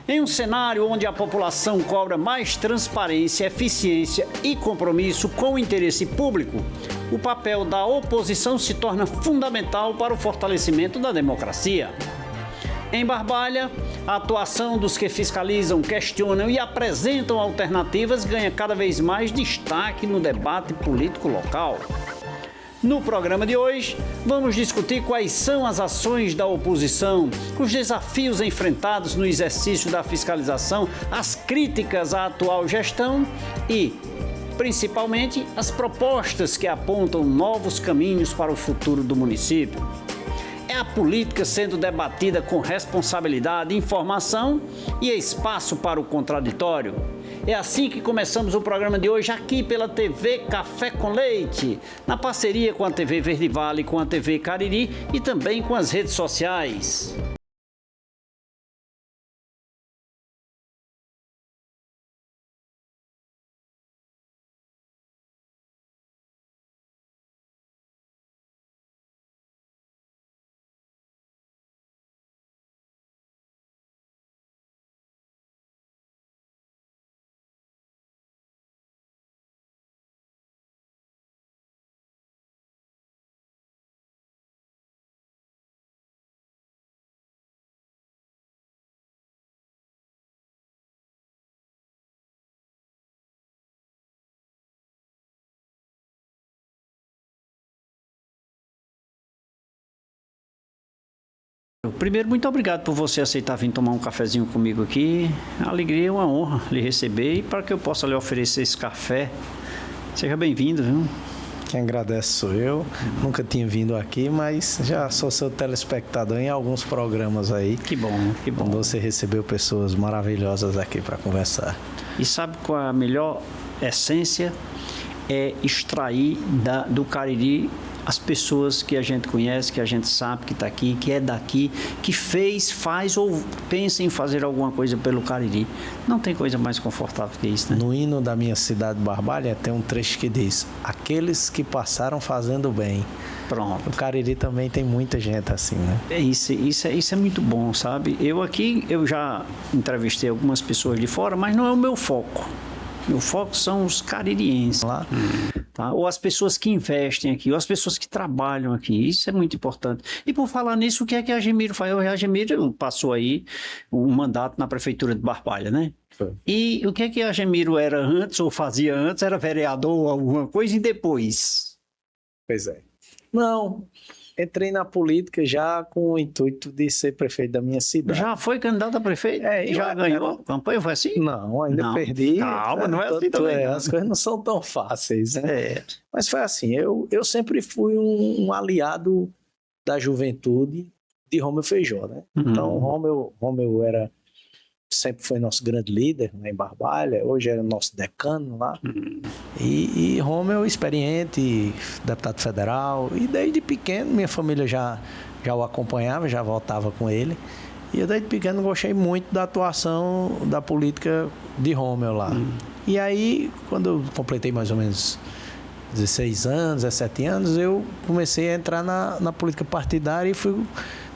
Em um cenário onde a população cobra mais transparência, eficiência e compromisso com o interesse público, o papel da oposição se torna fundamental para o fortalecimento da democracia. Em Barbalha, a atuação dos que fiscalizam, questionam e apresentam alternativas ganha cada vez mais destaque no debate político local. No programa de hoje, vamos discutir quais são as ações da oposição, os desafios enfrentados no exercício da fiscalização, as críticas à atual gestão e, principalmente, as propostas que apontam novos caminhos para o futuro do município. É a política sendo debatida com responsabilidade, informação e espaço para o contraditório. É assim que começamos o programa de hoje aqui pela TV Café com Leite, na parceria com a TV Verde Vale, com a TV Cariri e também com as redes sociais. Primeiro, muito obrigado por você aceitar vir tomar um cafezinho comigo aqui. A alegria é uma honra lhe receber e para que eu possa lhe oferecer esse café. Seja bem-vindo, viu? Quem agradece sou eu. Nunca tinha vindo aqui, mas já sou seu telespectador em alguns programas aí. Que bom, que bom. Quando você recebeu pessoas maravilhosas aqui para conversar. E sabe qual é a melhor essência? É extrair do Cariri as pessoas que a gente conhece, que a gente sabe que está aqui, que é daqui, que fez, faz ou pensa em fazer alguma coisa pelo Cariri. Não tem coisa mais confortável que isso, né? No hino da minha cidade, Barbalha, tem um trecho que diz: aqueles que passaram fazendo bem. Pronto. O Cariri também tem muita gente assim, né? Isso é muito bom, sabe? Eu já entrevistei algumas pessoas de fora, mas não é o meu foco. Meu foco são os caririenses lá, tá? Ou as pessoas que investem aqui, ou as pessoas que trabalham aqui. Isso é muito importante. E por falar nisso, o que é que a Gemiro faz? A Gemiro passou aí um mandato na prefeitura de Barbalha, né? Foi. E o que é que a Gemiro era antes, ou fazia antes? Era vereador ou alguma coisa, e depois? Pois é. Não, entrei na política já com o intuito de ser prefeito da minha cidade. Já foi candidato a prefeito? É, já ganhou a campanha? Foi assim? Não, ainda Não. perdi. Calma, não é assim também. As coisas não são tão fáceis, né? É. Mas foi assim, eu sempre fui um aliado da juventude de Rômeu Feijó, né? Então, Rômeu sempre foi nosso grande líder, né, em Barbalha, hoje é nosso decano lá. E Rômeu, experiente, deputado federal, e desde pequeno minha família já o acompanhava, já voltava com ele. E eu desde pequeno gostei muito da atuação da política de Rômeu lá. E aí, quando eu completei mais ou menos 16 anos, 17 anos, eu comecei a entrar na política partidária e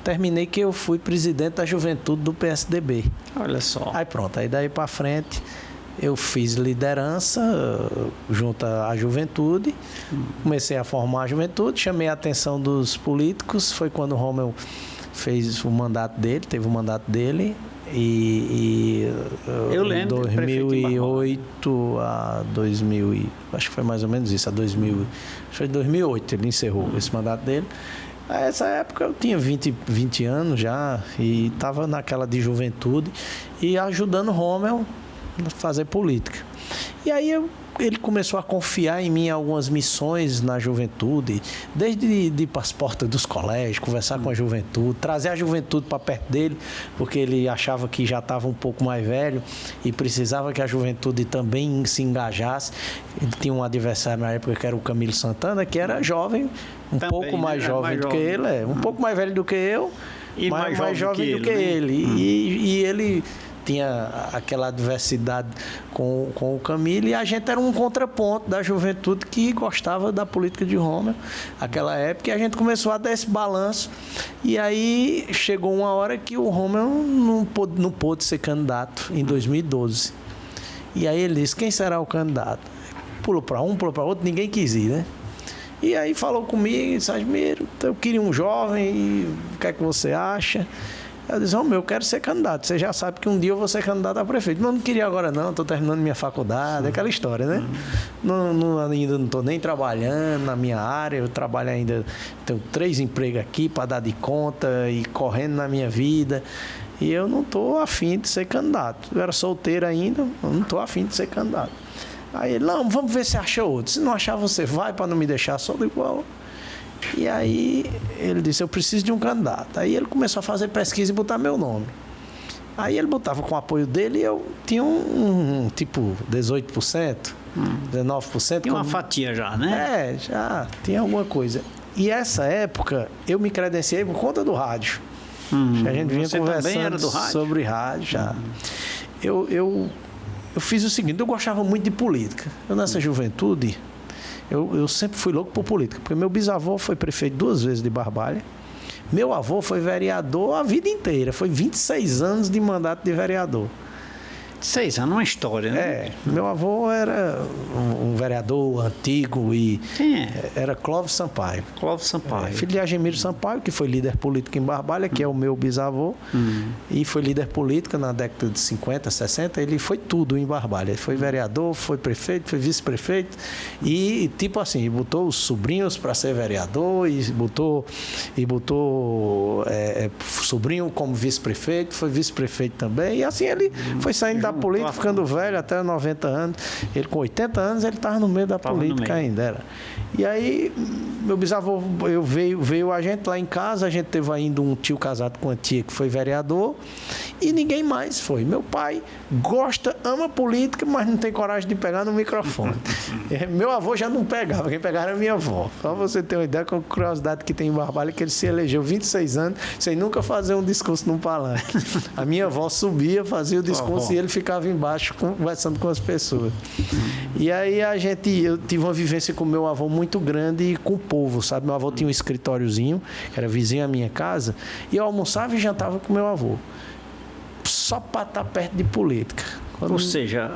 terminei que eu fui presidente da juventude do PSDB. Olha só. Aí pronto, aí daí para frente eu fiz liderança junto à juventude, comecei a formar a juventude, chamei a atenção dos políticos, foi quando o Rômeu fez o mandato dele, teve o mandato dele, eu lembro, 2008 a 2000, acho que foi mais ou menos isso, acho que foi 2008 ele encerrou esse mandato dele. Nessa época eu tinha 20 anos já e estava naquela de juventude e ajudando o Rômeu a fazer política. E aí ele começou a confiar em mim em algumas missões na juventude, desde de ir para as portas dos colégios, conversar com a juventude, trazer a juventude para perto dele, porque ele achava que já estava um pouco mais velho e precisava que a juventude também se engajasse. Ele tinha um adversário na época que era o Camilo Santana, que era jovem, também, pouco mais jovem do que ele, um pouco mais velho do que eu, e mais jovem do que ele. E ele tinha aquela adversidade com o Camilo, e a gente era um contraponto da juventude que gostava da política de Rommel naquela época, e a gente começou a dar esse balanço, e aí chegou uma hora que o Rommel não pôde ser candidato em 2012. E aí ele disse, quem será o candidato? Pulou para um, pulou para outro, ninguém quis ir, né? E aí falou comigo, disse, Asmiro, eu queria um jovem, e o que é que você acha? Eu disse, eu quero ser candidato. Você já sabe que um dia eu vou ser candidato a prefeito. Mas eu não queria agora não, estou terminando minha faculdade, aquela história, né? Ainda não estou nem trabalhando na minha área, eu trabalho ainda, tenho 3 empregos aqui para dar de conta e correndo na minha vida. E eu não estou afim de ser candidato. Eu era solteiro ainda, eu não estou afim de ser candidato. Aí ele, não, vamos ver se acha outro. Se não achar, você vai para não me deixar só igual. E aí ele disse, eu preciso de um candidato. Aí ele começou a fazer pesquisa e botar meu nome. Aí ele botava com o apoio dele e eu tinha tipo 18%, 19%. Tinha uma fatia já, né? Já tinha alguma coisa. E essa época eu me credenciei por conta do rádio. A gente vinha conversando sobre rádio já. Eu fiz o seguinte, eu gostava muito de política. Eu nessa juventude... Eu sempre fui louco por política, porque meu bisavô foi prefeito 2 vezes de Barbalha, meu avô foi vereador a vida inteira, foi 26 anos de mandato de vereador. 6 anos, uma história, né? Meu avô era um vereador antigo e... Quem é? Era Clóvis Sampaio. Clóvis Sampaio. Filho de Agemiro Sampaio, que foi líder político em Barbalha, que é o meu bisavô, e foi líder político na década de 50, 60, ele foi tudo em Barbalha. Ele foi vereador, foi prefeito, foi vice-prefeito, e tipo assim, botou os sobrinhos para ser vereador, e botou sobrinho como vice-prefeito, foi vice-prefeito também, e assim ele foi saindo da política, ficando velho até 90 anos. Ele com 80 anos, ele estava no meio da política ainda. Era. E aí, meu bisavô veio a gente lá em casa, a gente teve ainda um tio casado com uma tia que foi vereador, e ninguém mais foi. Meu pai ama política, mas não tem coragem de pegar no microfone. Meu avô já não pegava, quem pegava era minha avó. Só você ter uma ideia com a curiosidade que tem em Barbalha, que ele se elegeu 26 anos sem nunca fazer um discurso num palanque. A minha avó subia, fazia o discurso e ele ficava embaixo conversando com as pessoas. E aí eu tive uma vivência com meu avô muito grande e com o povo, sabe? Meu avô tinha um escritóriozinho, que era vizinho à minha casa, e eu almoçava e jantava com meu avô. Só para estar perto de política. Ou seja,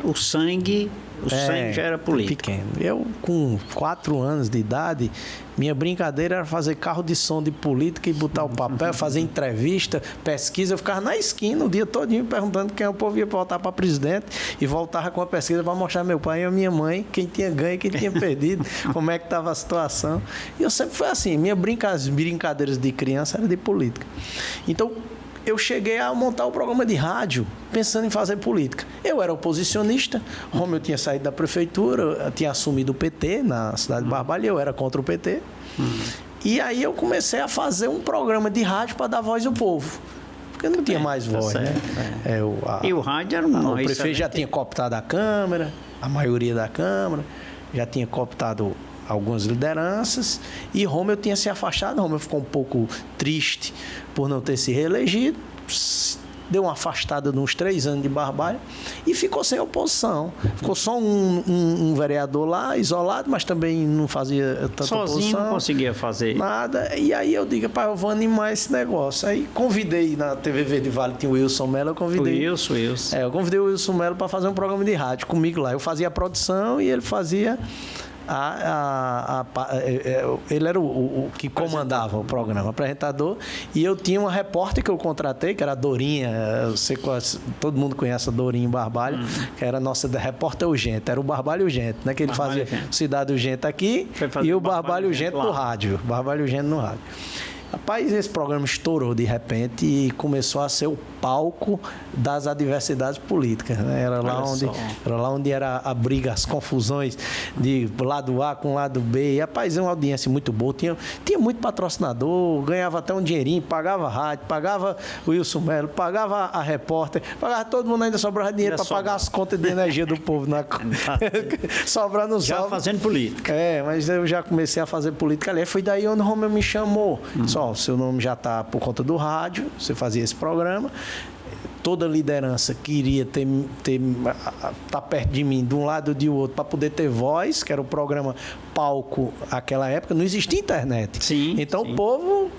o sangue já era político. Pequeno. Eu, com 4 anos de idade, minha brincadeira era fazer carro de som de política e botar o papel, fazer entrevista, pesquisa. Eu ficava na esquina o dia todinho perguntando quem o povo ia votar para presidente e voltava com a pesquisa para mostrar meu pai e a minha mãe quem tinha ganho e quem tinha perdido, como é que estava a situação. E eu sempre fui assim, minhas brincadeiras de criança eram de política. Então, eu cheguei a montar o programa de rádio pensando em fazer política. Eu era oposicionista, Rommel tinha saído da prefeitura, tinha assumido o PT na cidade de Barbalha, eu era contra o PT. E aí eu comecei a fazer um programa de rádio para dar voz ao povo. Porque não tinha mais voz, né? E o rádio era o prefeito já tinha cooptado a Câmara, a maioria da Câmara, já tinha cooptado algumas lideranças, e Rommel tinha se afastado. Rommel ficou um pouco triste por não ter se reelegido, deu uma afastada de uns 3 anos de Barbalha e ficou sem oposição. Ficou só um vereador lá, isolado, mas também não fazia tanta sozinho, oposição. Não conseguia fazer nada. E aí eu digo, pai, eu vou animar esse negócio. Aí convidei, na TV Verde Vale tinha o Wilson Mello, eu convidei. O Wilson. Eu convidei o Wilson Mello para fazer um programa de rádio comigo lá. Eu fazia a produção e ele fazia... ele era o que comandava o programa, apresentador, e eu tinha uma repórter que eu contratei, que era a Dorinha, todo mundo conhece a Dorinha em Barbalha, que era a nossa repórter urgente, era o Barbalha Urgente, né? Que ele fazia Cidade Urgente aqui e o Barbalha Urgente no rádio. Barbalha Urgente no rádio. Rapaz, esse programa estourou de repente e começou a ser o palco das adversidades políticas, né? Era lá onde era a briga, as confusões de lado A com lado B. E, rapaz, é uma audiência muito boa. Tinha muito patrocinador, ganhava até um dinheirinho, pagava rádio, pagava o Wilson Mello, pagava a repórter, pagava todo mundo, ainda sobrava dinheiro para pagar as contas de energia do povo na sobrar no já fazendo política. Mas eu já comecei a fazer política ali. Foi daí onde o Rommel me chamou. Só, o seu nome já está por conta do rádio, você fazia esse programa. toda liderança queria tá perto de mim, de um lado ou de outro, para poder ter voz, que era o programa Palco naquela época, não existia internet. Sim, então sim. O povo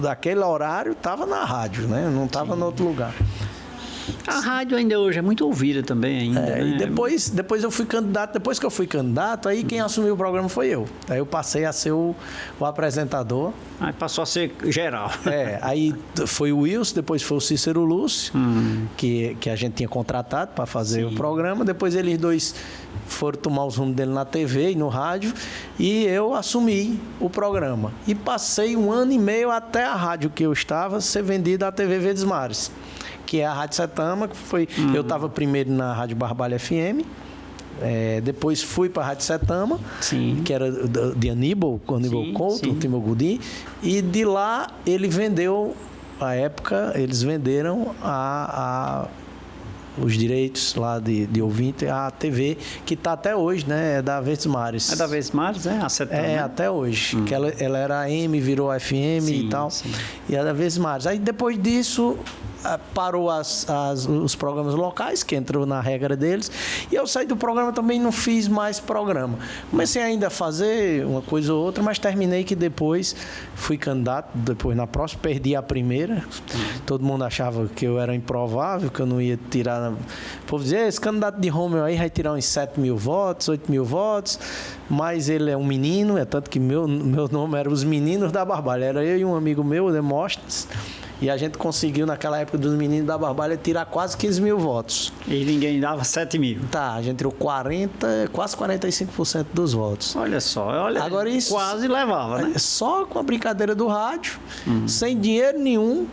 daquele horário estava na rádio, né? Não estava em outro lugar. A rádio ainda hoje é muito ouvida também ainda, né? E depois eu fui candidato, depois que eu fui candidato, aí quem assumiu o programa foi eu. Aí eu passei a ser o apresentador. Aí passou a ser geral. Aí foi o Wilson, depois foi o Cícero Lúcio, que a gente tinha contratado para fazer o programa. Depois eles dois foram tomar os rumos dele na TV e no rádio, e eu assumi o programa. E passei 1 ano e meio até a rádio que eu estava ser vendida à TV Verdes Mares, que é a Rádio Setama, que foi... Eu estava primeiro na Rádio Barbalha FM, depois fui para a Rádio Setama, que era de Aníbal Couto, o Timo Godin, e de lá ele vendeu, eles venderam os direitos lá de ouvinte, a TV, que está até hoje, né? É da Verdes Mares. É da Verdes Mares, A Setama. Até hoje. Que ela era AM, virou FM e tal. Sim. E é da Verdes Mares. Aí depois disso parou os programas locais, que entrou na regra deles, e eu saí do programa também, não fiz mais programa. Comecei ainda a fazer uma coisa ou outra, mas terminei que depois fui candidato, depois na próxima, perdi a primeira. Todo mundo achava que eu era improvável, que eu não ia tirar... O povo dizia, esse candidato de Romeu aí vai tirar uns 7 mil votos, 8 mil votos, mas ele é um menino, tanto que meu nome era Os Meninos da Barbalha, era eu e um amigo meu, o Demóstenes. E a gente conseguiu, naquela época dos Meninos da Barbalha, tirar quase 15 mil votos. E ninguém dava 7 mil. A gente tirou quase 45% dos votos. Olha só, agora isso quase levava, né? Só com a brincadeira do rádio, sem dinheiro nenhum,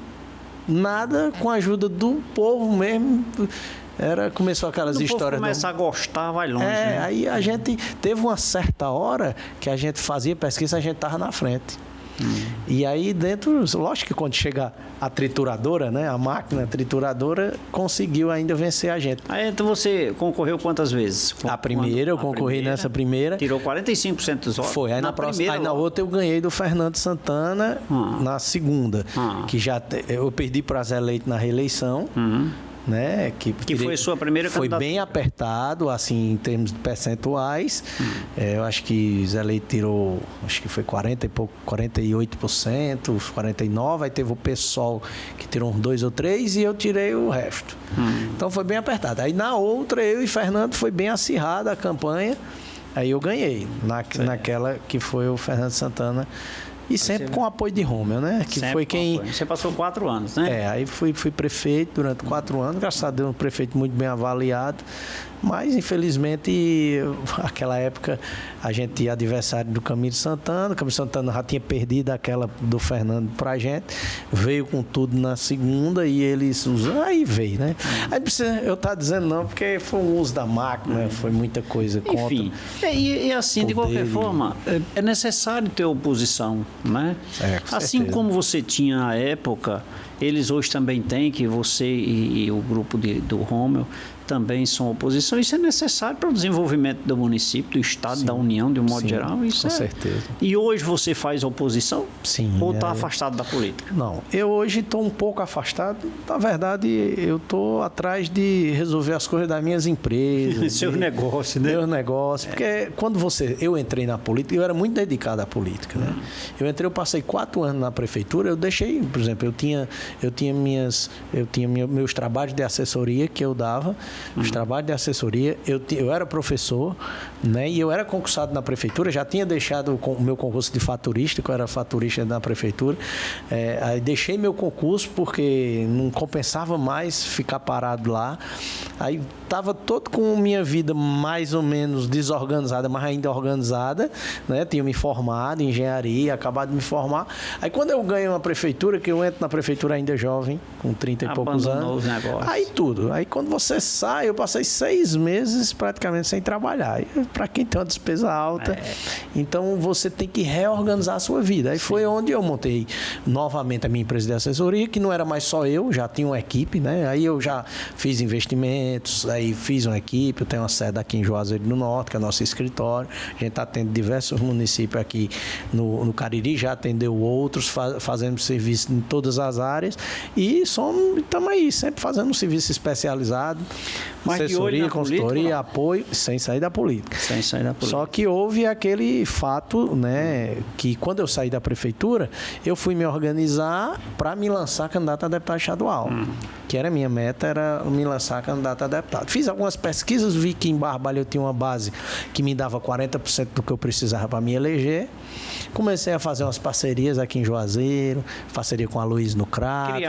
nada, com a ajuda do povo mesmo. Começou aquelas histórias... Começa a gostar, vai longe. Né? Aí a gente teve uma certa hora que a gente fazia pesquisa, a gente estava na frente. E aí dentro, lógico que quando chega a trituradora, né, a máquina trituradora conseguiu ainda vencer a gente. Aí então você concorreu quantas vezes? A primeira, eu concorri nessa primeira. Tirou 45% dos votos? Foi, aí na outra eu ganhei do Fernando Santana na segunda, que eu perdi para Zé Leite na reeleição. Né? Que foi a sua primeira candidatura. Foi bem apertado, assim, em termos de percentuais. Eu acho que Zé Leite tirou, acho que foi 48%, 49%, aí teve o PSOL que tirou uns 2 ou 3 e eu tirei o resto. Então foi bem apertado. Aí na outra, eu e Fernando, foi bem acirrada a campanha, aí eu ganhei, naquela que foi o Fernando Santana. E sempre com o apoio de Romeu, né? Que foi quem... Você passou 4 anos, né? Aí fui prefeito durante 4 anos. Graças a Deus, um prefeito muito bem avaliado. Mas, infelizmente, naquela época, a gente ia adversário do Camilo Santana. O Camilo Santana já tinha perdido aquela do Fernando pra gente. Veio com tudo na segunda e eles usaram. Aí veio, né? Aí eu estar dizendo não, porque foi um uso da máquina, foi muita coisa contra. Enfim, e assim, de qualquer forma, é necessário ter oposição, né? Assim certeza. como você tinha na época, eles hoje também têm, que você e o grupo do Romeu também são oposição. Isso é necessário para o desenvolvimento do município, do Estado, da União, de um modo geral. Isso com certeza. E hoje você faz oposição? Sim. Ou está afastado da política? Não, eu hoje estou um pouco afastado. Na verdade, eu estou atrás de resolver as coisas das minhas empresas. Seus negócios, né? Meus negócios. Porque quando eu entrei na política, eu era muito dedicado à política, né? Eu passei 4 anos na prefeitura, eu deixei, por exemplo, eu tinha meus trabalhos de assessoria que eu dava. Os trabalhos de assessoria, eu era professor, né, e eu era concursado na prefeitura, já tinha deixado o meu concurso de faturista, que eu era faturista na prefeitura, aí deixei meu concurso porque não compensava mais ficar parado lá, aí estava todo com minha vida mais ou menos desorganizada, mas ainda organizada, né, tinha me formado em engenharia, acabado de me formar, aí quando eu ganho uma prefeitura, que eu entro na prefeitura ainda jovem, com 30 e poucos anos, aí quando você sai, eu passei 6 meses praticamente sem trabalhar. Para quem tem uma despesa alta, então você tem que reorganizar a sua vida. Aí foi onde eu montei novamente a minha empresa de assessoria, que não era mais só eu, já tinha uma equipe, né? Aí eu já fiz investimento, eventos, aí fiz uma equipe, eu tenho uma sede aqui em Juazeiro do Norte, que é nosso escritório. A gente está atendendo diversos municípios aqui no Cariri, já atendeu outros, fazendo serviço em todas as áreas e estamos aí, sempre fazendo um serviço especializado, assessoria, consultoria, apoio, sem sair da política. Sem sair da política. Só que houve aquele fato, né, que quando eu saí da prefeitura, eu fui me organizar para me lançar candidato a deputado estadual. Que era a minha meta, era me lançar candidato a deputado. Fiz algumas pesquisas, vi que em Barbalha eu tinha uma base que me dava 40% do que eu precisava para me eleger. Comecei a fazer umas parcerias aqui em Juazeiro, parceria com a Luiz no Crato.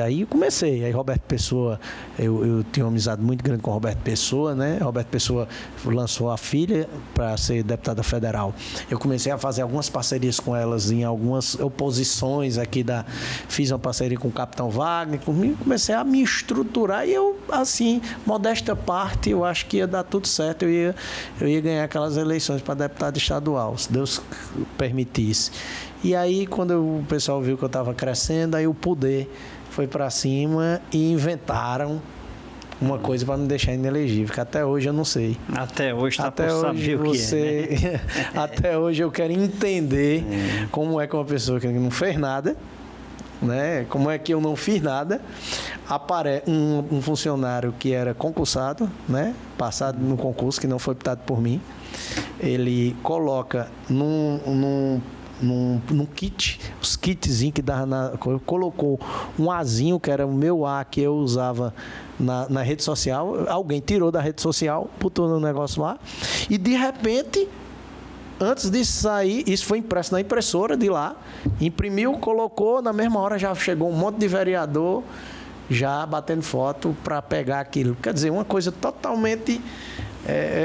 Aí comecei. Aí Roberto Pessoa, eu tinha uma amizade muito grande com o Roberto Pessoa, né? Roberto Pessoa lançou a filha para ser deputada federal. Eu comecei a fazer algumas parcerias com elas em algumas oposições aqui fiz uma parceria com o Capitão Wagner, comigo, comecei a me estruturar e eu, assim, modesta parte, eu acho que ia dar tudo certo, eu ia ganhar aquelas eleições para deputado estadual, se Deus permitisse. E aí, quando o pessoal viu que eu estava crescendo, aí o poder foi para cima e inventaram uma coisa para me deixar inelegível, que até hoje eu não sei. Até hoje está por saber o que é, né? Até hoje eu quero entender como é que uma pessoa que não fez nada, né? Como é que eu não fiz nada, aparece um funcionário que era concursado, né? Passado no concurso, que não foi optado por mim, ele coloca num kit, os kitzinhos que dava colocou um Azinho, que era o meu A que eu usava na rede social, alguém tirou da rede social, botou no negócio lá, e de repente, antes de sair, isso foi impresso na impressora de lá, imprimiu, colocou, na mesma hora já chegou um monte de vereador já batendo foto para pegar aquilo. Quer dizer, uma coisa totalmente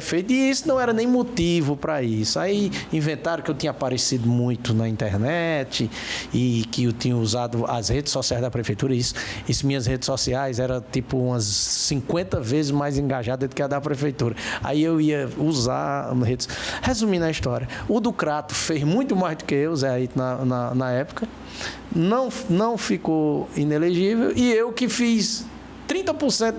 feita, e isso não era nem motivo para isso. Aí inventaram que eu tinha aparecido muito na internet e que eu tinha usado as redes sociais da prefeitura. Isso minhas redes sociais eram tipo umas 50 vezes mais engajadas do que a da prefeitura. Aí eu ia usar redes. Resumindo a história, o do Crato fez muito mais do que eu, Zé Aito, na época. Não ficou inelegível, e eu que fiz 30%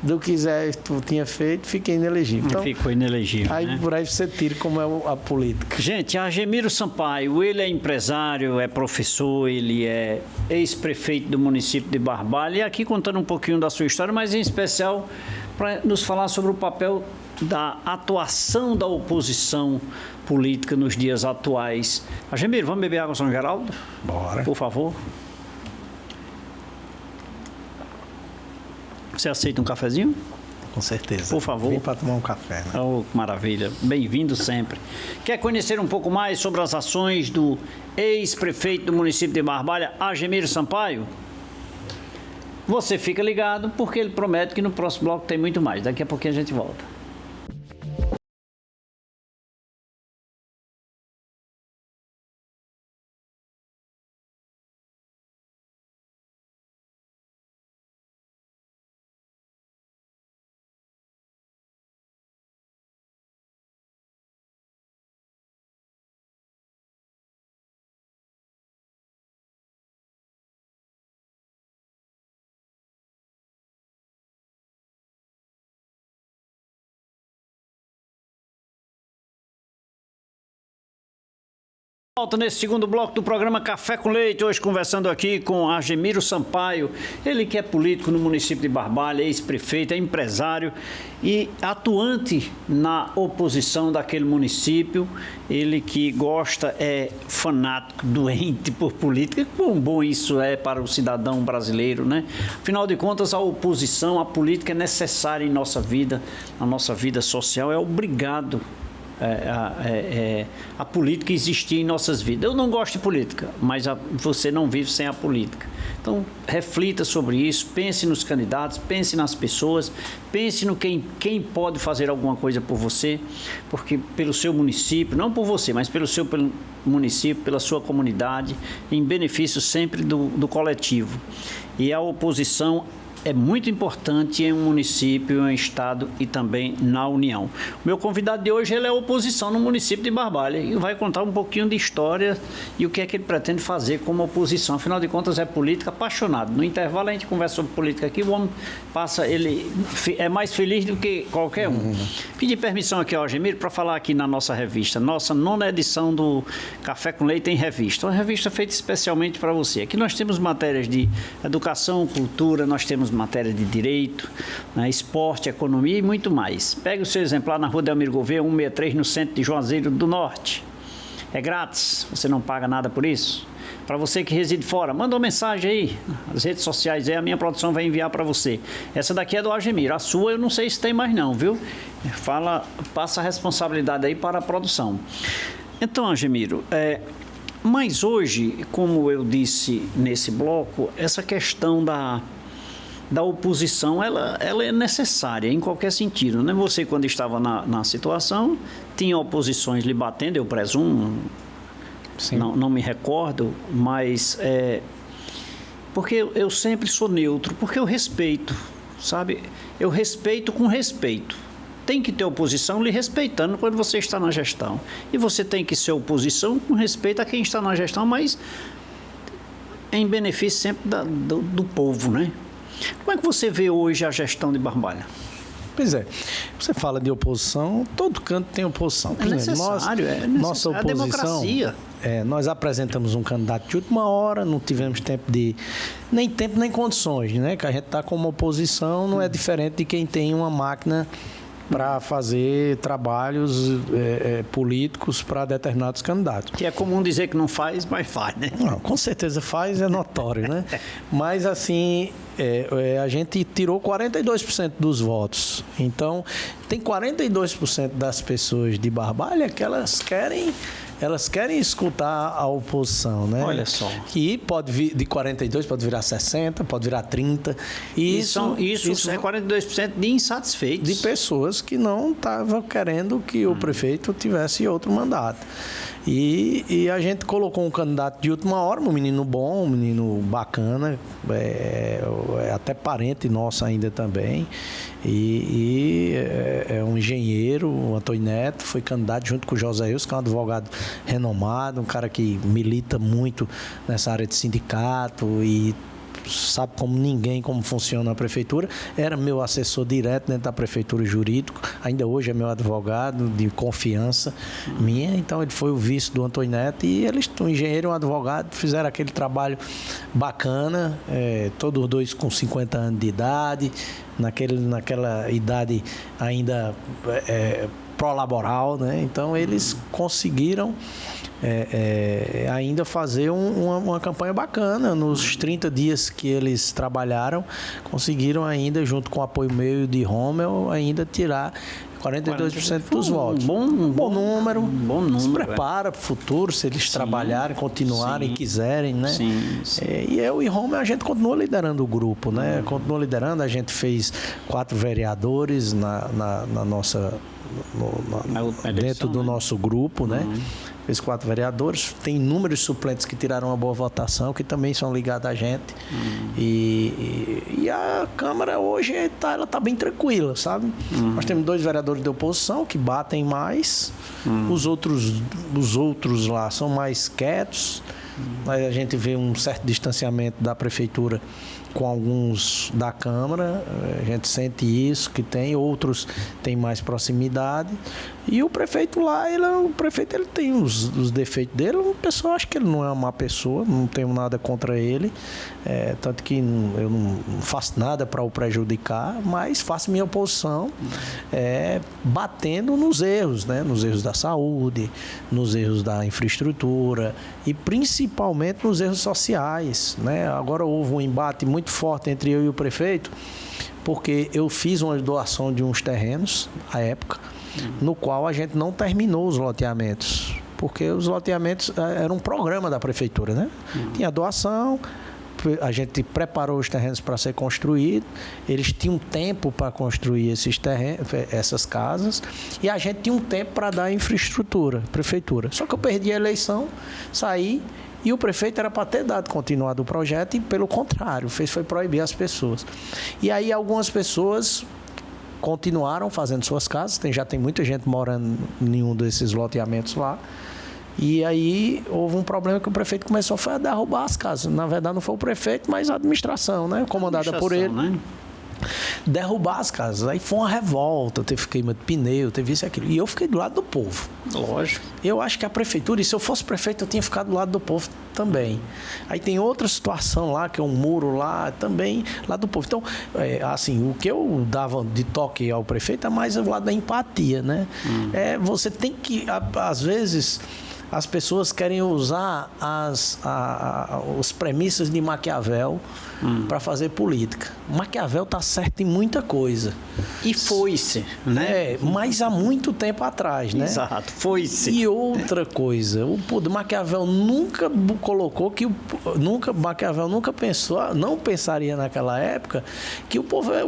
do que Zé tinha feito, fiquei inelegível. Então, ficou inelegível, aí, né? Por aí você tira como é a política. Gente, Argemiro Sampaio, ele é empresário, é professor, ele é ex-prefeito do município de Barbalha, e aqui contando um pouquinho da sua história, mas em especial para nos falar sobre o papel da atuação da oposição política nos dias atuais. Argemiro, vamos beber água São Geraldo? Bora. Por favor. Você aceita um cafezinho? Com certeza. Por favor. Vim para tomar um café, né? Oh, maravilha. Bem-vindo sempre. Quer conhecer um pouco mais sobre as ações do ex-prefeito do município de Barbalha, Argemiro Sampaio? Você fica ligado, porque ele promete que no próximo bloco tem muito mais. Daqui a pouquinho a gente volta. Volta nesse segundo bloco do programa Café com Leite, hoje conversando aqui com Argemiro Sampaio, ele que é político no município de Barbalha, ex-prefeito, é empresário e atuante na oposição daquele município, ele que gosta, é fanático, doente por política. Quão bom isso é para o cidadão brasileiro, né? Afinal de contas, a oposição, a política é necessária em nossa vida, na nossa vida social, é obrigado a política existir em nossas vidas. Eu não gosto de política, mas você não vive sem a política. Então, reflita sobre isso, pense nos candidatos, pense nas pessoas, pense no quem pode fazer alguma coisa por você, porque pelo seu município, não por você, mas pelo município, pela sua comunidade, em benefício sempre do coletivo. E a oposição é muito importante em um município, em um estado e também na União. O meu convidado de hoje, ele é oposição no município de Barbalha e vai contar um pouquinho de história e o que é que ele pretende fazer como oposição. Afinal de contas, é político apaixonado. No intervalo a gente conversa sobre política aqui, o homem passa, ele é mais feliz do que qualquer um. Pedi permissão aqui ao Algemiro para falar aqui na nossa revista, nossa 9ª edição do Café com Leite em Revista. Uma revista feita especialmente para você. Aqui nós temos matérias de educação, cultura, nós temos matéria de direito, né, esporte, economia e muito mais. Pegue o seu exemplar na Rua Delmiro Gouveia, 163, no centro de Juazeiro do Norte. É grátis, você não paga nada por isso. Para você que reside fora, manda uma mensagem aí, as redes sociais aí, a minha produção vai enviar para você. Essa daqui é do Algemiro, a sua eu não sei se tem mais não, viu? Passa a responsabilidade aí para a produção. Então, Algemiro, mas hoje, como eu disse nesse bloco, essa questão da oposição, ela é necessária em qualquer sentido, né? Você, quando estava na situação, tinha oposições lhe batendo, eu presumo, não me recordo, mas porque eu sempre sou neutro, porque eu respeito, sabe? Eu respeito com respeito. Tem que ter oposição lhe respeitando quando você está na gestão. E você tem que ser oposição com respeito a quem está na gestão, mas em benefício sempre do povo, né? Como é que você vê hoje a gestão de Barbalha? Pois é, você fala de oposição, todo canto tem oposição. É necessário, nossa oposição, é a democracia. Nós apresentamos um candidato de última hora, não tivemos nem tempo nem condições, né? Que a gente está como oposição, não é diferente de quem tem uma máquina para fazer trabalhos políticos para determinados candidatos. Que é comum dizer que não faz, mas faz, né? Não, com certeza faz, é notório, né? Mas assim, a gente tirou 42% dos votos. Então, tem 42% das pessoas de Barbalha que elas querem escutar a oposição, né? Olha só. Que pode vir de 42, pode virar 60, pode virar 30. Isso é 42% de insatisfeitos. De pessoas que não estavam querendo que o prefeito tivesse outro mandato. E a gente colocou um candidato de última hora, um menino bom, um menino bacana, até parente nosso ainda também. E é um engenheiro, o Antônio Neto, foi candidato junto com o José Wilson, que é um advogado renomado, um cara que milita muito nessa área de sindicato e sabe como ninguém como funciona a prefeitura. Era meu assessor direto dentro da prefeitura jurídico, ainda hoje é meu advogado de confiança minha. Então ele foi o vice do Antônio Neto e eles, um engenheiro e um advogado, fizeram aquele trabalho bacana, todos os dois com 50 anos de idade, naquela idade ainda pró-laboral, né? Então eles conseguiram ainda fazer uma campanha bacana. Nos 30 dias que eles trabalharam, conseguiram ainda, junto com o apoio meu e de Rommel, ainda tirar 42% dos votos. Um bom número. Se prepara para o futuro, se eles trabalharem, continuarem, quiserem, né? Sim. E eu e Rommel, a gente continua liderando o grupo, né? Continua liderando, a gente fez 4 vereadores na nossa... dentro do nosso grupo, né? Fez 4 vereadores, tem inúmeros suplentes que tiraram uma boa votação, que também são ligados a gente. E a Câmara hoje ela está bem tranquila, sabe? Nós temos 2 vereadores de oposição que batem mais, os outros lá são mais quietos, mas a gente vê um certo distanciamento da prefeitura com alguns da Câmara, a gente sente isso, que tem, outros têm mais proximidade. E o prefeito lá, ele tem os defeitos dele. O pessoal acha que ele não é uma má pessoa, não tenho nada contra ele, tanto que eu não faço nada para o prejudicar, mas faço minha oposição batendo nos erros, né? Nos erros da saúde, nos erros da infraestrutura e principalmente nos erros sociais, né? Agora houve um embate muito forte entre eu e o prefeito, porque eu fiz uma doação de uns terrenos à época, no qual a gente não terminou os loteamentos, porque os loteamentos eram um programa da prefeitura, né? Tinha doação, a gente preparou os terrenos para ser construído, eles tinham tempo para construir esses terrenos, essas casas, e a gente tinha um tempo para dar infraestrutura, prefeitura. Só que eu perdi a eleição, saí E o prefeito era para ter dado continuidade ao projeto e, pelo contrário, foi proibir as pessoas. E aí algumas pessoas continuaram fazendo suas casas, já tem muita gente morando em um desses loteamentos lá. E aí houve um problema que o prefeito começou a derrubar as casas. Na verdade não foi o prefeito, mas a administração, né? Comandada por ele. Né? Derrubar as casas. Aí foi uma revolta, teve queima de pneu, teve isso e aquilo. E eu fiquei do lado do povo. Lógico. Eu acho que a prefeitura, e se eu fosse prefeito, eu tinha ficado do lado do povo também. Aí tem outra situação lá, que é um muro lá, também lá do povo. Então, assim, o que eu dava de toque ao prefeito é mais o lado da empatia, né? Você tem que, às vezes... As pessoas querem usar os premissas de Maquiavel para fazer política. Maquiavel está certo em muita coisa. E foi-se, né? Mas há muito tempo atrás, né? Exato, foi-se. E outra coisa, Maquiavel nunca colocou que Maquiavel nunca pensou, não pensaria naquela época que o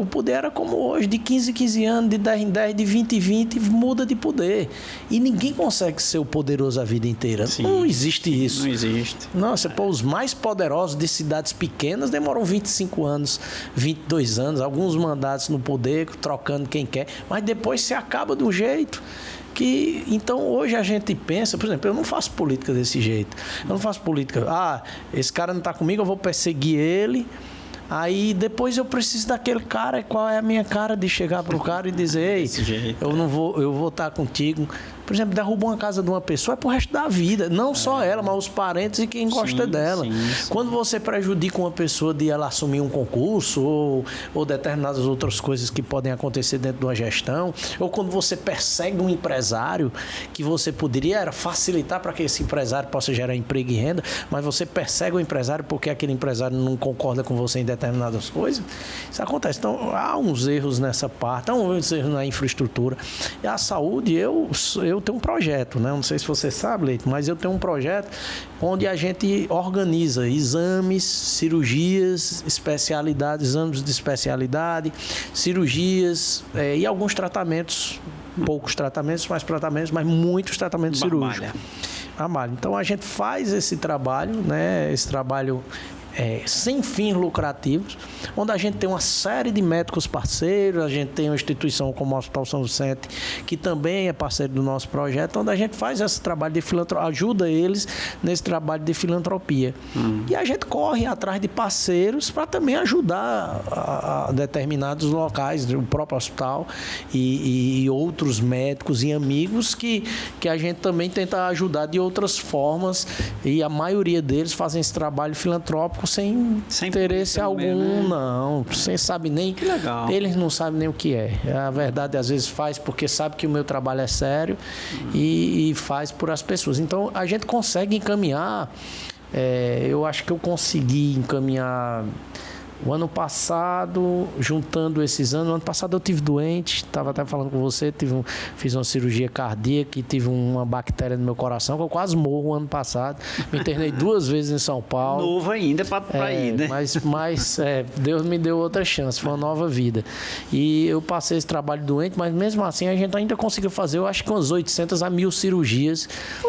poder era como hoje, de 15 em 15 anos, de 10 em 10, de 20 em 20, muda de poder. E ninguém consegue ser o poderoso a vida inteira. Sim, não existe isso. Não existe. Nossa, os mais poderosos de cidades pequenas demoram 25 anos, 22 anos, alguns mandatos no poder, trocando quem quer, mas depois se acaba de um jeito que... Então, hoje a gente pensa, por exemplo, eu não faço política desse jeito. Eu não faço política, esse cara não está comigo, eu vou perseguir ele. Aí depois eu preciso daquele cara, qual é a minha cara de chegar pro cara e dizer, ei, eu vou estar contigo. Por exemplo, derrubou uma casa de uma pessoa é pro resto da vida. Não só ela, mas os parentes e quem gosta dela. Sim. Quando você prejudica uma pessoa de ela assumir um concurso ou determinadas outras coisas que podem acontecer dentro de uma gestão, ou quando você persegue um empresário, que você poderia facilitar para que esse empresário possa gerar emprego e renda, mas você persegue o empresário porque aquele empresário não concorda com você em determinadas coisas, isso acontece. Então, há uns erros nessa parte, há uns erros na infraestrutura. E a saúde, eu tenho um projeto, né? Não sei se você sabe, Leite, mas eu tenho um projeto onde a gente organiza exames, cirurgias, especialidades, exames de especialidade, cirurgias e alguns tratamentos, poucos tratamentos, mas muitos tratamentos cirúrgicos. Então a gente faz esse trabalho, né? Esse trabalho sem fins lucrativos, onde a gente tem uma série de médicos parceiros, a gente tem uma instituição como o Hospital São Vicente, que também é parceiro do nosso projeto, onde a gente faz esse trabalho de filantropia, ajuda eles nesse trabalho de filantropia. E a gente corre atrás de parceiros para também ajudar a determinados locais, o próprio hospital e outros médicos e amigos que a gente também tenta ajudar de outras formas, e a maioria deles fazem esse trabalho filantrópico sem interesse algum, mesmo, né? Não, sem sabe nem, que legal. Eles não sabem nem o que é. A verdade, às vezes faz porque sabe que o meu trabalho é sério e faz por as pessoas. Então a gente consegue encaminhar, eu acho que eu consegui encaminhar o ano passado, juntando esses anos. O ano passado eu tive doente, estava até falando com você, fiz uma cirurgia cardíaca e tive uma bactéria no meu coração, que eu quase morro o ano passado. Me internei 2 vezes em São Paulo. Novo ainda para ir, né? Mas Deus me deu outra chance, foi uma nova vida. E eu passei esse trabalho doente, mas mesmo assim a gente ainda conseguiu fazer, eu acho que umas 800 a 1.000 cirurgias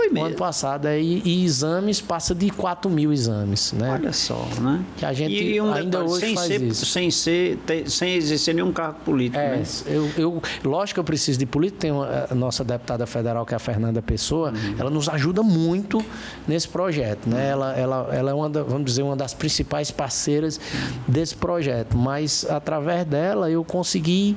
no ano passado. E exames, passa de 4.000 exames, né? Olha só, né? Que a gente ainda hoje sem exercer nenhum cargo político, né? Lógico que eu preciso de política. Tem a nossa deputada federal, que é a Fernanda Pessoa, ela nos ajuda muito nesse projeto, né? Ela é uma das principais parceiras desse projeto, mas através dela eu consegui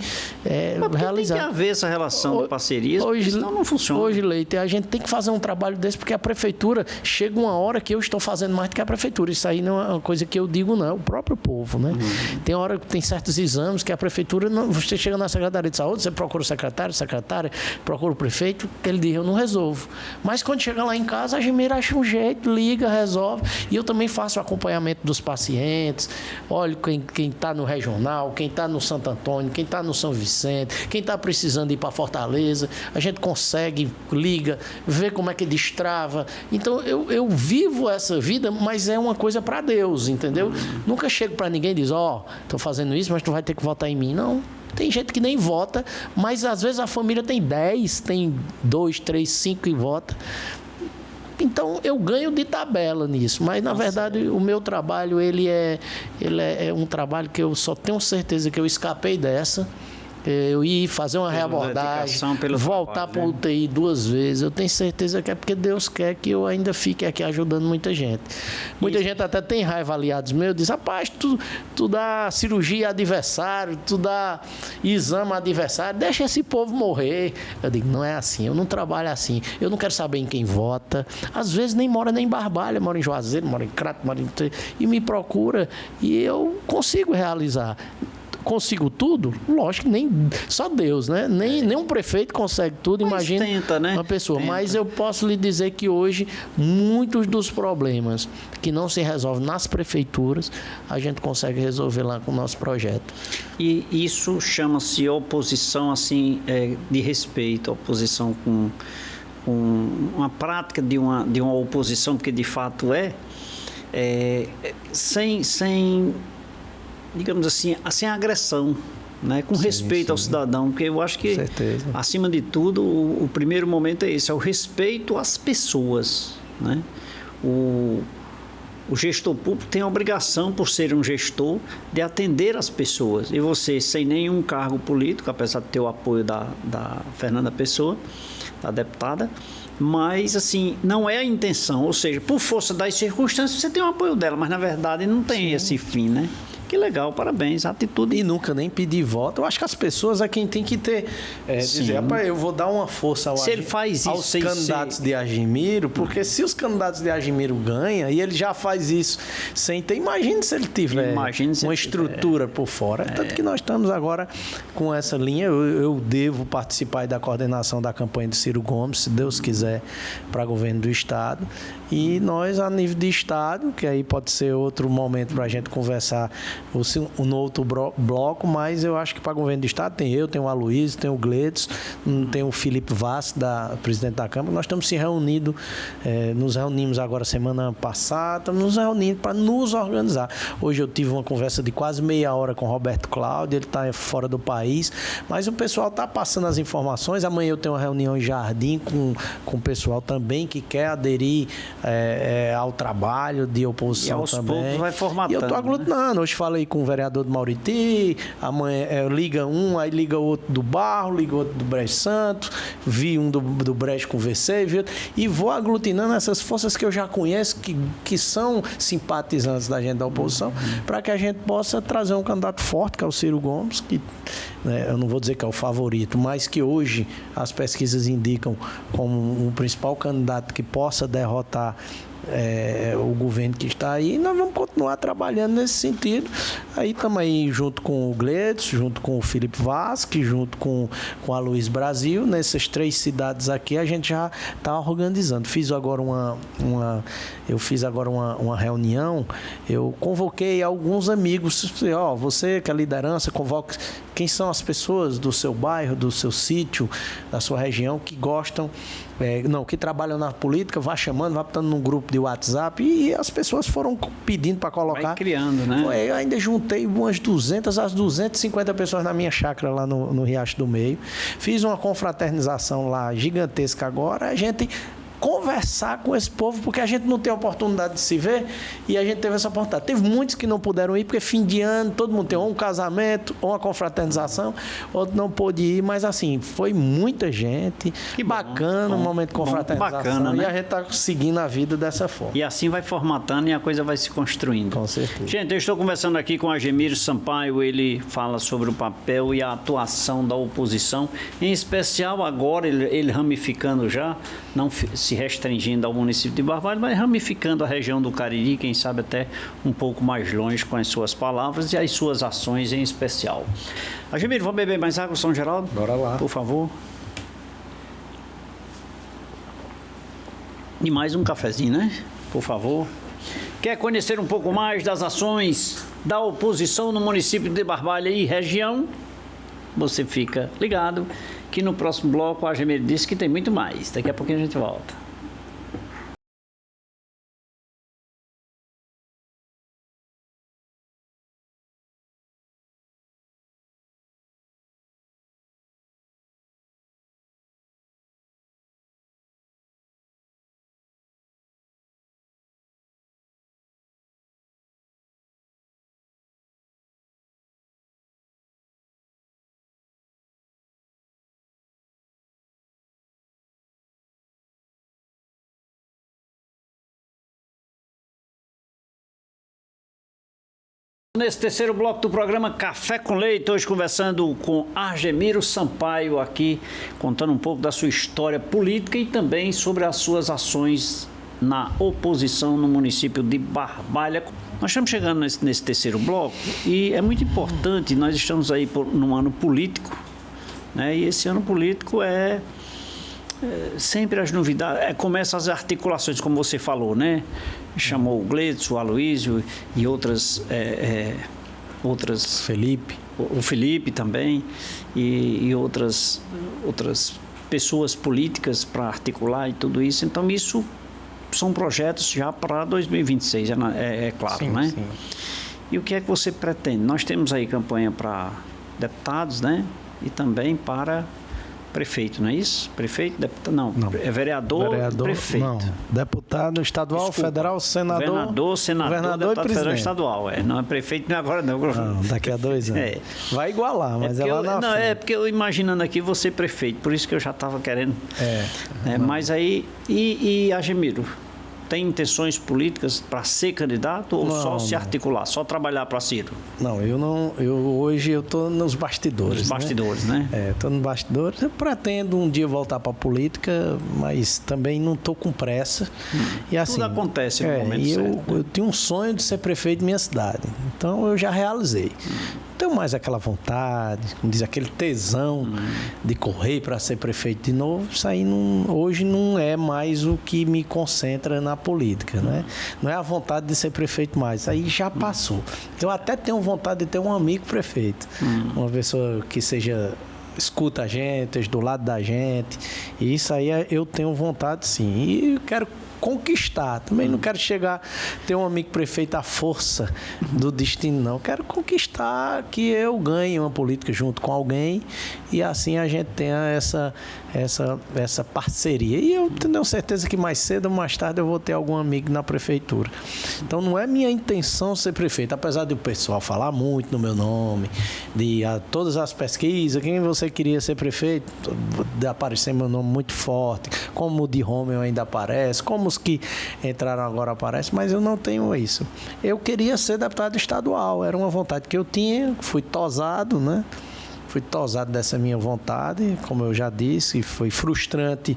realizar. Tem que haver essa relação de parcerias, senão não funciona. Hoje, Leite, a gente tem que fazer um trabalho desse, porque a prefeitura, chega uma hora que eu estou fazendo mais do que a prefeitura. Isso aí não é uma coisa que eu digo, não, é o próprio povo, né? Tem hora que tem certos exames que a prefeitura, você chega na Secretaria de Saúde, você procura o secretária, procura o prefeito, ele diz, eu não resolvo. Mas quando chega lá em casa, a gente acha um jeito, liga, resolve. E eu também faço o acompanhamento dos pacientes, olho quem está no regional, quem está no Santo Antônio, quem está no São Vicente, quem está precisando ir para Fortaleza, a gente consegue, liga, vê como é que destrava. Então eu vivo essa vida, mas é uma coisa para Deus, entendeu? Nunca chego para ninguém e diz, estou fazendo isso, mas tu vai ter que votar em mim. Não, tem gente que nem vota, mas às vezes a família tem 10, tem 2, 3, 5 e vota. Então, eu ganho de tabela nisso, mas, na verdade, o meu trabalho, ele é um trabalho que eu só tenho certeza que eu escapei dessa. Eu ir fazer uma reabordagem, voltar para o UTI 2 vezes. Eu tenho certeza que é porque Deus quer que eu ainda fique aqui ajudando muita gente. Muita gente até tem raiva, aliados meus, diz, rapaz, tu dá cirurgia adversário, tu dá exame adversário, deixa esse povo morrer. Eu digo, não é assim, eu não trabalho assim. Eu não quero saber em quem vota. Às vezes nem mora nem em Barbalha, mora em Juazeiro, mora em Crato, mora em... e me procura e eu consigo realizar. Consigo tudo? Lógico que nem só Deus, né? Nem um prefeito consegue tudo, imagina uma pessoa. Mas eu posso lhe dizer que hoje muitos dos problemas que não se resolvem nas prefeituras, a gente consegue resolver lá com o nosso projeto. E isso chama-se oposição assim, de respeito, oposição com uma prática de uma oposição, porque de fato sem digamos assim, sem agressão, né? Com respeito ao cidadão, porque eu acho que, acima de tudo, o primeiro momento é esse, é o respeito às pessoas, né? O gestor público tem a obrigação, por ser um gestor, de atender as pessoas. E você, sem nenhum cargo político, apesar de ter o apoio da Fernanda Pessoa, da deputada, mas, assim, não é a intenção. Ou seja, por força das circunstâncias, você tem o apoio dela, mas, na verdade, não tem esse fim, né? Que legal, parabéns, atitude. E nunca nem pedir voto. Eu acho que as pessoas é quem tem que ter, dizer, rapaz, eu vou dar uma força aos candidatos de Argemiro, porque se os candidatos de Argemiro ganham, e ele já faz isso sem ter, imagine se ele tiver uma estrutura por fora. Tanto que nós estamos agora com essa linha, eu devo participar da coordenação da campanha de Ciro Gomes, se Deus quiser, para governo do Estado. E nós, a nível de Estado, que aí pode ser outro momento para a gente conversar no outro bloco, mas eu acho que para governo do Estado tem o Aloysio, tem o Gleidson, tem o Felipe Vaz, presidente da Câmara. Nós estamos se reunindo, nos reunimos agora semana passada, estamos nos reunindo para nos organizar. Hoje eu tive uma conversa de quase meia hora com o Roberto Cláudio, ele está fora do país, mas o pessoal está passando as informações. Amanhã eu tenho uma reunião em Jardim com o pessoal também que quer aderir ao trabalho de oposição. E aos também. poucos vai formatando. E eu estou aglutinando. Hoje falei com o vereador do Mauriti, amanhã liga um, aí liga outro do Barro, liga outro do Brejo Santo, vi um do Brejo com VC, viu? E vou aglutinando essas forças que eu já conheço, que são simpatizantes da gente da oposição, para que a gente possa trazer um candidato forte, que é o Ciro Gomes, que eu não vou dizer que é o favorito, mas que hoje as pesquisas indicam como o principal candidato que possa derrotar o governo que está aí. Nós vamos continuar trabalhando nesse sentido. Aí estamos aí junto com o Gleidson, junto com o Felipe Vasque, junto com a Luiz Brasil. Nessas 3 cidades aqui a gente já está organizando. Fiz agora uma reunião, eu convoquei alguns amigos, você que é liderança, convoque quem são as pessoas do seu bairro, do seu sítio, da sua região que gostam, que trabalham na política, vá chamando, vá botando num grupo de WhatsApp e as pessoas foram pedindo para colocar. Vai criando, né? Eu ainda juntei umas 200 às 250 pessoas na minha chácara lá no Riacho do Meio. Fiz uma confraternização lá gigantesca agora. A gente conversar com esse povo, porque a gente não tem oportunidade de se ver e a gente teve essa oportunidade. Teve muitos que não puderam ir, porque fim de ano, todo mundo tem ou um casamento, ou uma confraternização, outro não pôde ir, mas assim, foi muita gente, que bacana, um momento de confraternização, bacana, né? E a gente está seguindo a vida dessa forma. E assim vai formatando e a coisa vai se construindo. Com certeza. Gente, eu estou conversando aqui com Argemiro Sampaio, ele fala sobre o papel e a atuação da oposição, em especial agora, ele ramificando já, não se restringindo ao município de Barbalha, mas ramificando a região do Cariri, quem sabe até um pouco mais longe com as suas palavras e as suas ações em especial. Argemiro, vamos beber mais água, São Geraldo? Bora lá. Por favor. E mais um cafezinho, né? Por favor. Quer conhecer um pouco mais das ações da oposição no município de Barbalha e região? Você fica ligado que no próximo bloco a Argemiro disse que tem muito mais. Daqui a pouquinho a gente volta. Nesse terceiro bloco do programa Café com Leite, hoje conversando com Argemiro Sampaio aqui, contando um pouco da sua história política e também sobre as suas ações na oposição no município de Barbalha. Nós estamos chegando nesse terceiro bloco e é muito importante, nós estamos aí num ano político, né? E esse ano político sempre as novidades, começam as articulações, como você falou, né? Chamou o Gleidson, o Aloísio e outras... Felipe. O Felipe também e outras pessoas políticas para articular e tudo isso. Então, isso são projetos já para 2026, é claro, sim, né? Sim. E o que é que você pretende? Nós temos aí campanha para deputados, né? E também para... prefeito, não é isso? Prefeito, deputado, não. É vereador, prefeito. Não, deputado estadual, federal, senador, governador e presidente. Federal, estadual, não é prefeito não é agora não. Não, daqui a 2 anos. Vai igualar, mas lá na frente. É porque eu imaginando aqui você prefeito, por isso que eu já estava querendo. Mas aí, e Argemiro, tem intenções políticas para ser candidato ou só se articular, só trabalhar para Ciro? Não, hoje eu estou nos bastidores. Nos bastidores, né? Estou nos bastidores. Eu pretendo um dia voltar para a política, mas também não estou com pressa. E assim, tudo acontece no momento certo. Eu tenho um sonho de ser prefeito de minha cidade, então eu já realizei. Tenho mais aquela vontade, como diz, aquele tesão de correr para ser prefeito de novo. Isso aí hoje não é mais o que me concentra na política, né? Não é a vontade de ser prefeito mais, isso aí já passou. Eu até tenho vontade de ter um amigo prefeito, uma pessoa que escuta a gente, esteja do lado da gente, e isso aí eu tenho vontade sim, e quero conquistar, também não quero ter um amigo prefeito à força do destino, não. Quero conquistar que eu ganhe uma política junto com alguém e assim a gente tenha essa parceria. E eu tenho certeza que mais cedo ou mais tarde eu vou ter algum amigo na prefeitura. Então não é minha intenção ser prefeito, apesar do pessoal falar muito no meu nome, todas as pesquisas, quem você queria ser prefeito, de aparecer meu nome muito forte, como o de Romeu ainda aparece, como os que entraram agora aparecem, mas eu não tenho isso. Eu queria ser deputado estadual, era uma vontade que eu tinha, fui tosado, né? Fui tosado dessa minha vontade, como eu já disse, foi frustrante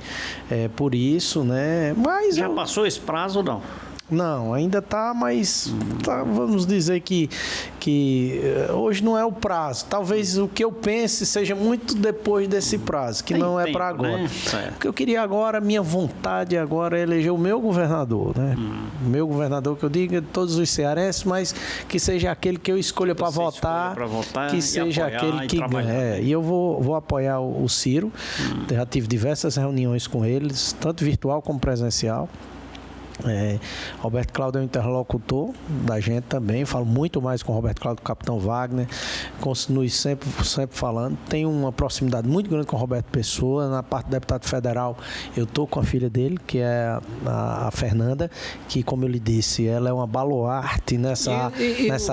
por isso, né? Mas já passou esse prazo ou não? Não, ainda está, mas vamos dizer que hoje não é o prazo. Talvez o que eu pense seja muito depois desse prazo, que não é para agora. Né? O que eu queria agora, minha vontade agora é eleger o meu governador, né? O meu governador, que eu diga todos os cearenses, mas que seja aquele que eu escolha para votar, que seja aquele que ganha. E eu vou apoiar o Ciro. Já tive diversas reuniões com eles, tanto virtual como presencial. Roberto Cláudio é um interlocutor da gente também, falo muito mais com o Roberto Cláudio, com o Capitão Wagner, continuo sempre falando, tenho uma proximidade muito grande com o Roberto Pessoa. Na parte do deputado federal eu estou com a filha dele, que é a Fernanda, que, como eu lhe disse, ela é uma baluarte nessa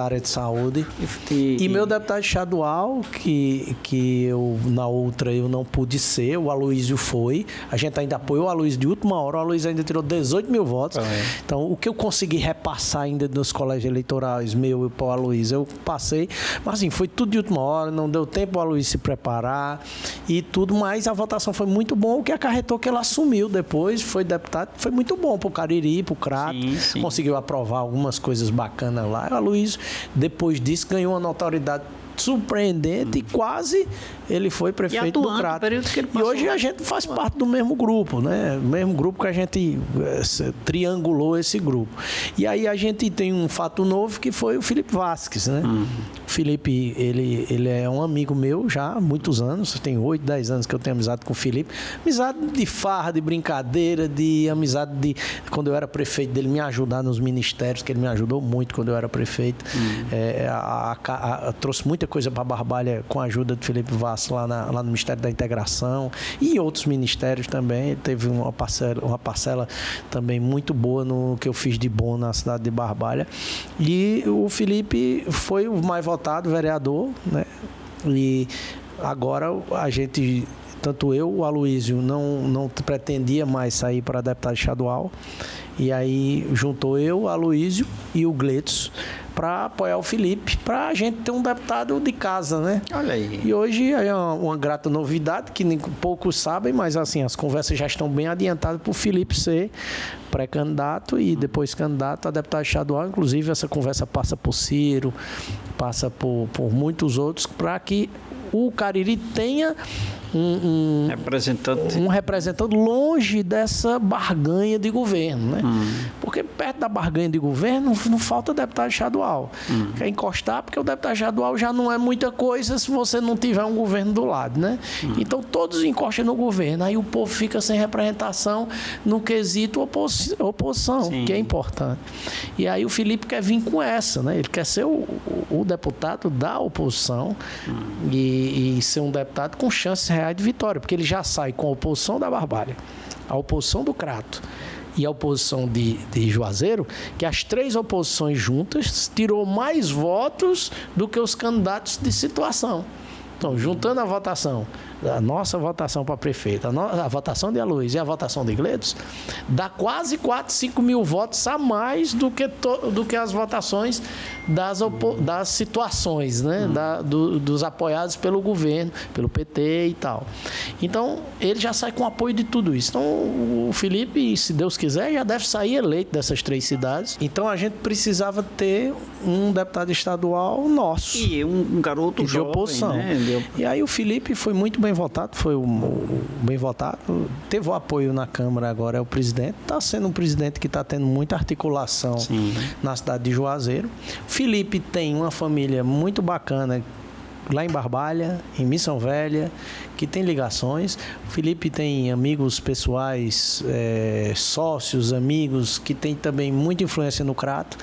área de saúde. E meu deputado estadual, que na outra eu não pude ser, o Aloísio foi, a gente ainda apoiou o Aloísio de última hora, o Aloísio ainda tirou 18 mil votos. Então, o que eu consegui repassar ainda nos colégios eleitorais, meu e para o Aloísio, eu passei, mas assim, foi tudo de última hora, não deu tempo o Aloísio se preparar e tudo, mas a votação foi muito bom, o que acarretou que ele assumiu depois, foi deputado, foi muito bom para o Cariri, para o Crato, conseguiu aprovar algumas coisas bacanas lá. O Aloísio, depois disso, ganhou uma notoriedade surpreendente e quase ele foi prefeito do Crato. E hoje a gente faz parte do mesmo grupo, né? Mesmo grupo que a gente triangulou esse grupo. E aí a gente tem um fato novo que foi o Felipe Vasques, né? O Felipe, ele é um amigo meu já há muitos anos, tem 8, 10 anos que eu tenho amizade com o Felipe. Amizade de farra, de brincadeira, de amizade de... Quando eu era prefeito, dele me ajudar nos ministérios, que ele me ajudou muito quando eu era prefeito. Trouxe muita coisa para Barbalha com a ajuda do Felipe Vasques lá no Ministério da Integração e outros ministérios também. Teve uma parcela também muito boa no que eu fiz de bom na cidade de Barbalha. E o Felipe foi o mais votado vereador, né? E agora a gente, tanto eu, o Aloísio, não pretendia mais sair para deputado estadual. E aí juntou eu, o Aloísio e o Gleidson para apoiar o Felipe, para a gente ter um deputado de casa, né? Olha aí. E hoje é uma grata novidade, que nem poucos sabem, mas assim, as conversas já estão bem adiantadas para o Felipe ser pré-candidato e depois candidato a deputado estadual. Inclusive, essa conversa passa por Ciro, passa por muitos outros, para que o Cariri tenha um representante longe dessa barganha de governo, né? Porque perto da barganha de governo não falta deputado estadual. Quer encostar, porque o deputado estadual já não é muita coisa se você não tiver um governo do lado, né? Então todos encostam no governo, aí o povo fica sem representação no quesito oposição, que é importante. E aí o Felipe quer vir com essa, né? Ele quer ser o deputado da oposição e ser um deputado com chances reais de vitória, porque ele já sai com a oposição da Barbalha, a oposição do Crato e a oposição de Juazeiro, que as três oposições juntas tirou mais votos do que os candidatos de situação. Então, juntando a votação, a nossa votação para prefeito, a votação de Aloysio e a votação de Gledos, dá quase 4, 5 mil votos a mais do que as votações das situações, né? Dos apoiados pelo governo, pelo PT e tal. Então, ele já sai com apoio de tudo isso. Então, o Felipe, se Deus quiser, já deve sair eleito dessas 3 cidades. Então, a gente precisava ter um deputado estadual nosso. E um garoto de jovem, oposição. Né? E aí o Felipe foi muito bem votado, bem votado, teve o apoio na Câmara, agora é o presidente, está sendo um presidente que está tendo muita articulação na cidade de Juazeiro. Felipe tem uma família muito bacana lá em Barbalha, em Missão Velha, que tem ligações. O Felipe tem amigos pessoais, sócios, amigos, que tem também muita influência no Crato.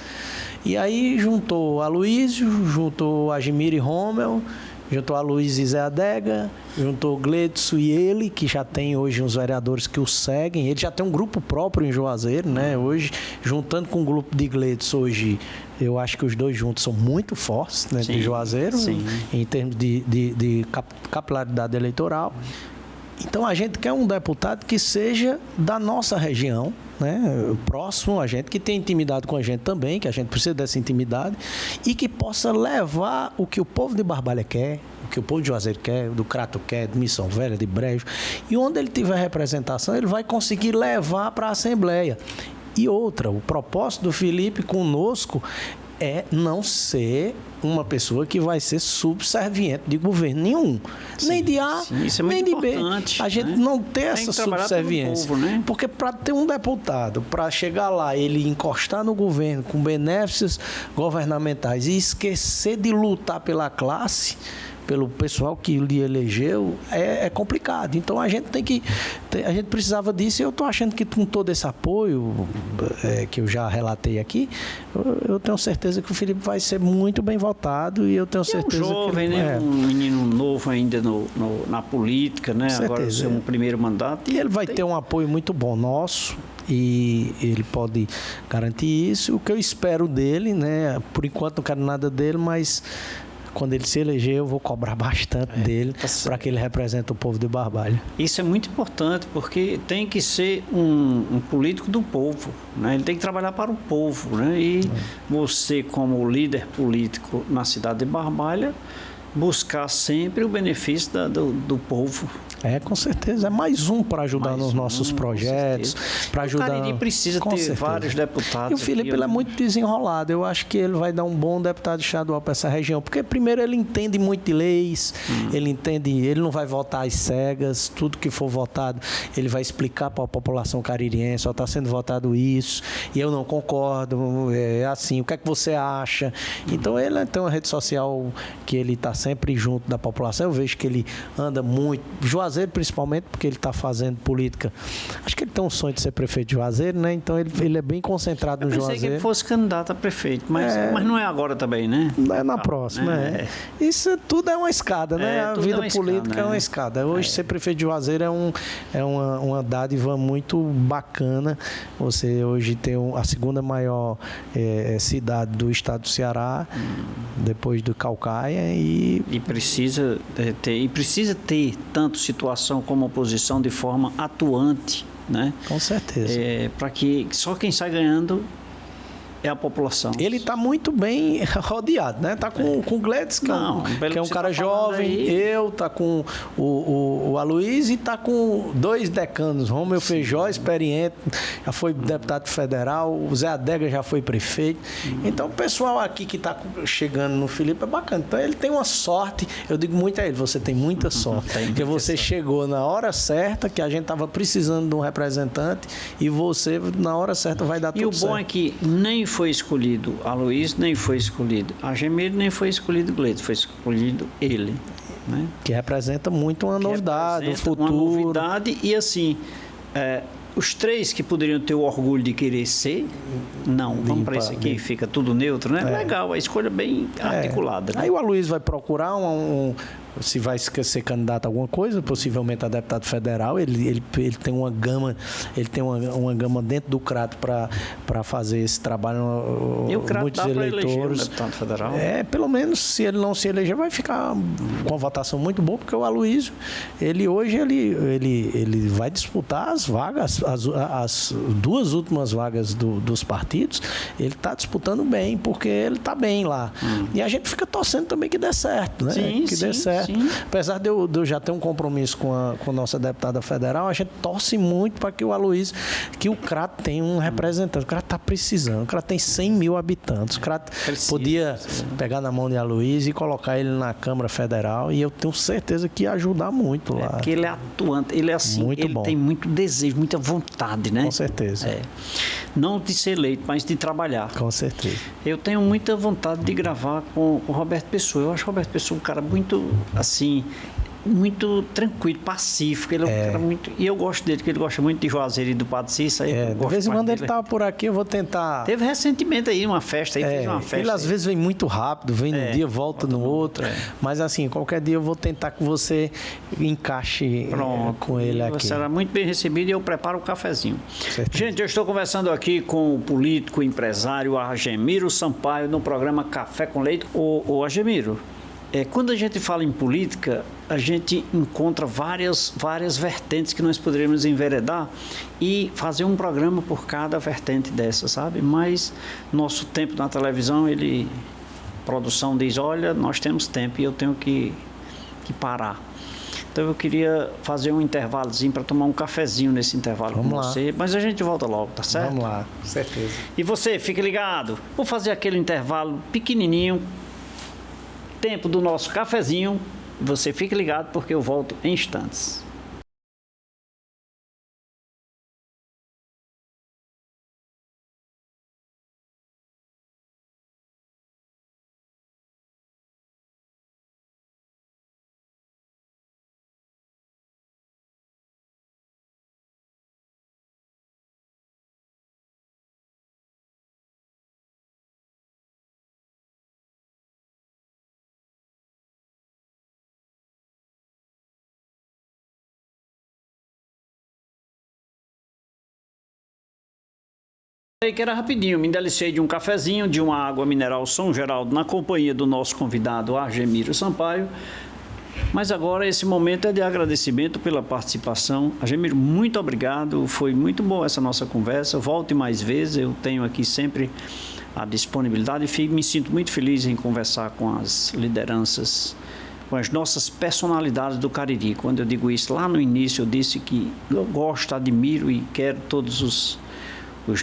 E aí juntou Aloysio, juntou Agimir e Rommel, juntou Aloysio e Zé Adega, juntou Gledson e ele, que já tem hoje uns vereadores que o seguem. Ele já tem um grupo próprio em Juazeiro, né? Hoje, juntando com o grupo de Gledson, hoje, eu acho que os dois juntos são muito fortes, né, de Juazeiro, em termos de capilaridade eleitoral. Então, a gente quer um deputado que seja da nossa região, né, próximo a gente, que tem intimidade com a gente também, que a gente precisa dessa intimidade, e que possa levar o que o povo de Barbalha quer, o que o povo de Juazeiro quer, do Crato quer, de Missão Velha, de Brejo, e onde ele tiver representação, ele vai conseguir levar para a Assembleia. E outra, o propósito do Felipe conosco é não ser uma pessoa que vai ser subserviente de governo nenhum. Nem de A, nem de B. A gente não ter essa subserviência. Povo, né? Porque para ter um deputado, para chegar lá, ele encostar no governo com benefícios governamentais e esquecer de lutar pela classe, pelo pessoal que lhe elegeu, é complicado. Então a gente a gente precisava disso, e eu estou achando que com todo esse apoio que eu já relatei aqui, eu tenho certeza que o Felipe vai ser muito bem votado, e eu tenho certeza que é um jovem, que né? Um menino novo ainda na política, né? Agora o seu primeiro mandato. E ele vai ter um apoio muito bom nosso, e ele pode garantir isso. O que eu espero dele, né? Por enquanto não quero nada dele, mas quando ele se eleger, eu vou cobrar bastante dele para que ele represente o povo de Barbalha. Isso é muito importante, porque tem que ser um político do povo, né? Ele tem que trabalhar para o povo, né? E você, como líder político na cidade de Barbalha, buscar sempre o benefício do povo. Com certeza. É mais um para ajudar nos nossos projetos, para ajudar. O Cariri precisa ter vários deputados. E o Felipe ele é muito desenrolado. Eu acho que ele vai dar um bom deputado estadual para essa região, porque primeiro ele entende muito de leis, ele não vai votar às cegas, tudo que for votado, ele vai explicar para a população caririense, só está sendo votado isso, e eu não concordo, é assim, o que é que você acha? Então ele tem uma rede social que ele está sempre junto da população. Eu vejo que ele anda muito, Juazeiro principalmente, porque ele está fazendo política. Acho que ele tem um sonho de ser prefeito de Juazeiro, né? Então ele é bem concentrado no Juazeiro. Eu pensei que ele fosse candidato a prefeito, mas não é agora também, né? É na próxima, Isso tudo é uma escada, né? A vida política é uma escada. Hoje ser prefeito de Juazeiro é uma dádiva muito bacana. Você hoje tem a segunda maior cidade do estado do Ceará, depois do Caucaia, e precisa ter tanto situação como oposição de forma atuante, né? Com certeza. Para que só quem sai ganhando é a população. Ele está muito bem rodeado, né? Está com o Gledes, que é um cara tá jovem, está com o Aloysio e está com 2 decanos, Romeu Feijó, experiente, já foi deputado federal, o Zé Adega já foi prefeito. Então, o pessoal aqui que está chegando no Felipe é bacana. Então, ele tem uma sorte, eu digo muito a ele, você tem muita sorte, porque você chegou na hora certa, que a gente estava precisando de um representante, e você, na hora certa, vai dar tudo certo. E o bom é que nem foi escolhido Aloysio, nem foi escolhido Argemiro, nem foi escolhido Gledes, foi escolhido ele. Né? Que representa muito uma novidade, o futuro. Uma novidade e assim, os 3 que poderiam ter o orgulho de querer ser, não, vamos para esse aqui, fica tudo neutro, né? Legal, a escolha bem articulada. Né? Aí o Aloysio vai procurar se vai ser candidato a alguma coisa, possivelmente a deputado federal, ele tem uma gama, dentro do CRAT para fazer esse trabalho. E o CRAT muitos dá eleitores. Eleger um deputado federal? Pelo menos se ele não se eleger, vai ficar com uma votação muito boa, porque o Aloysio, ele vai disputar as vagas, as 2 últimas vagas dos partidos, ele está disputando bem, porque ele está bem lá. E a gente fica torcendo também que dê certo, né? Que dê certo. Sim. Apesar de eu já ter um compromisso com a nossa deputada federal, a gente torce muito para que o Aloysio, que o CRAT tenha um representante. O CRAT está precisando. O CRAT tem 100 mil habitantes. O CRAT podia pegar na mão de Aloysio e colocar ele na Câmara Federal, e eu tenho certeza que ia ajudar muito lá. Porque ele é atuante, ele é assim, muito ele bom. Tem muito desejo, muita vontade, né? Com certeza. Não de ser eleito, mas de trabalhar. Com certeza. Eu tenho muita vontade de gravar com o Roberto Pessoa. Eu acho o Roberto Pessoa um cara muito, assim, muito tranquilo, pacífico. Ele é um cara muito... E eu gosto dele, porque ele gosta muito de Juazeiro e do Padre Cícero. De vez em quando ele estava por aqui, eu vou tentar... Teve recentemente aí uma festa, fez uma festa. Ele às vezes vem muito rápido, vem num dia, volta no outro. Mas assim, qualquer dia eu vou tentar que você encaixe com ele aqui. Você será muito bem recebido e eu preparo o cafezinho. Gente, eu estou conversando aqui com o político, empresário Argemiro Sampaio, no programa Café com Leite. Ô Argemiro, quando a gente fala em política, a gente encontra várias vertentes que nós poderíamos enveredar e fazer um programa por cada vertente dessa, sabe? Mas nosso tempo na televisão, a produção diz, olha, nós temos tempo e eu tenho que parar. Então eu queria fazer um intervalozinho para tomar um cafezinho nesse intervalo com você, mas a gente volta logo, tá certo? Vamos lá, com certeza. E você, fique ligado. Vou fazer aquele intervalo pequenininho, tempo do nosso cafezinho. Você fique ligado porque eu volto em instantes. Que era rapidinho, me delicei de um cafezinho, de uma água mineral São Geraldo, na companhia do nosso convidado Argemiro Sampaio. Mas agora esse momento é de agradecimento pela participação. Argemiro, muito obrigado, foi muito boa essa nossa conversa. Volte mais vezes, eu tenho aqui sempre a disponibilidade e me sinto muito feliz em conversar com as lideranças, com as nossas personalidades do Cariri. Quando eu digo isso, lá no início eu disse que eu gosto, admiro e quero todos os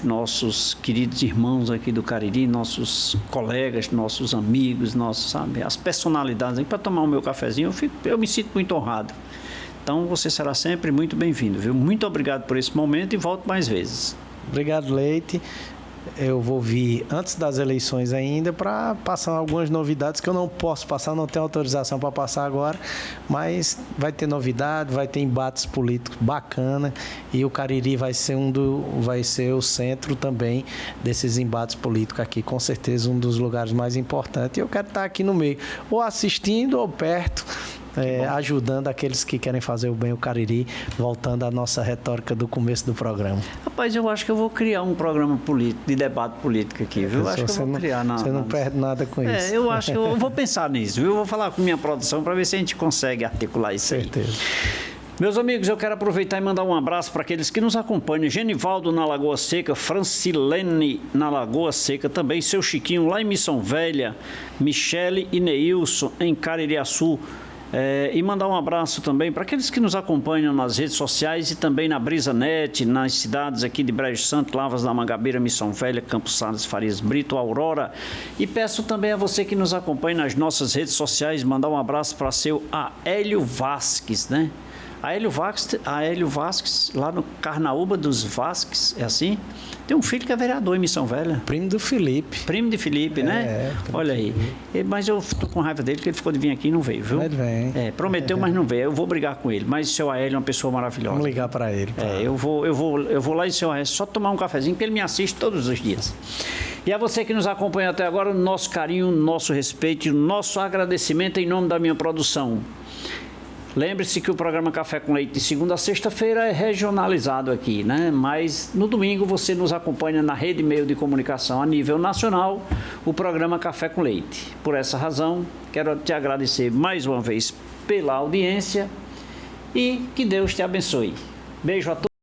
nossos queridos irmãos aqui do Cariri, nossos colegas, nossos amigos, sabe, as personalidades, para tomar o meu cafezinho, eu me sinto muito honrado. Então, você será sempre muito bem-vindo, viu? Muito obrigado por esse momento e volto mais vezes. Obrigado, Leite. Eu vou vir antes das eleições ainda para passar algumas novidades que eu não posso passar, não tenho autorização para passar agora, mas vai ter novidade, vai ter embates políticos bacana e o Cariri vai ser o centro também desses embates políticos aqui, com certeza um dos lugares mais importantes. E eu quero estar aqui no meio, ou assistindo ou perto, ajudando aqueles que querem fazer o bem ao Cariri, voltando à nossa retórica do começo do programa. Rapaz, eu acho que eu vou criar um programa político, de debate político aqui, viu? Eu acho que eu vou criar. Você não perde nada com isso. Eu acho que eu vou pensar nisso, viu? Eu vou falar com minha produção para ver se a gente consegue articular isso aí. Certeza. Meus amigos, eu quero aproveitar e mandar um abraço para aqueles que nos acompanham. Genivaldo na Lagoa Seca, Francilene na Lagoa Seca, também seu Chiquinho lá em Missão Velha, Michele e Neilson em Caririaçu. E mandar um abraço também para aqueles que nos acompanham nas redes sociais e também na BrisaNet, nas cidades aqui de Brejo Santo, Lavras da Mangabeira, Missão Velha, Campos Sales, Farias Brito, Aurora. E peço também a você que nos acompanha nas nossas redes sociais, mandar um abraço para seu Aélio Vasques, né? Aélio Vasques, lá no Carnaúba dos Vasques, é assim? Tem um filho que é vereador em Missão Velha. Primo do Felipe. Primo de Felipe, né? Olha aí. Mas eu tô com raiva dele, porque ele ficou de vir aqui e não veio, viu? Ele vem. Prometeu, mas não veio. Eu vou brigar com ele. Mas o seu Aélio é uma pessoa maravilhosa. Vamos ligar para ele. Eu vou lá em seu Aélio só tomar um cafezinho, porque ele me assiste todos os dias. E a você que nos acompanha até agora, o nosso carinho, o nosso respeito e o nosso agradecimento em nome da minha produção. Lembre-se que o programa Café com Leite de segunda a sexta-feira é regionalizado aqui, né? Mas no domingo você nos acompanha na rede meio de comunicação a nível nacional, o programa Café com Leite. Por essa razão, quero te agradecer mais uma vez pela audiência e que Deus te abençoe. Beijo a todos.